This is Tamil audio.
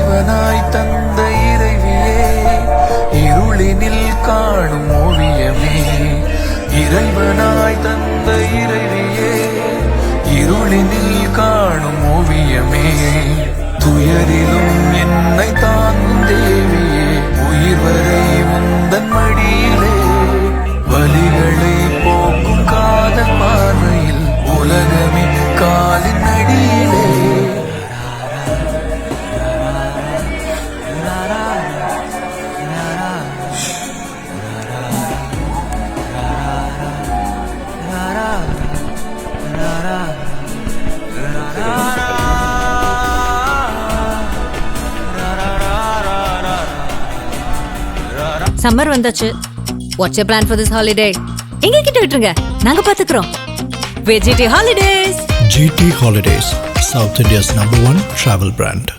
இறைவனாய் தந்த இறைவியே, இருளினில் காணும் ஓவியமே. இறைவனாய் தந்த இறைவியே, இருளினில் காணும் ஓவியமே. துயரிலும் என்னை தாங்கும் தேவியே, உயிர் வரை உந்தன் மடியிலே. வலிகளை போக்கும் காதல் பார்வையில் உலகமே காலின் அடியிலே. சம்மர் வந்தாச்சு. What's your plan for this holiday? எங்க கிட்ட விட்டுருங்க, நாங்க பாத்துக்கிறோம். GT Holidays. GT Holidays, South India's #1 travel brand.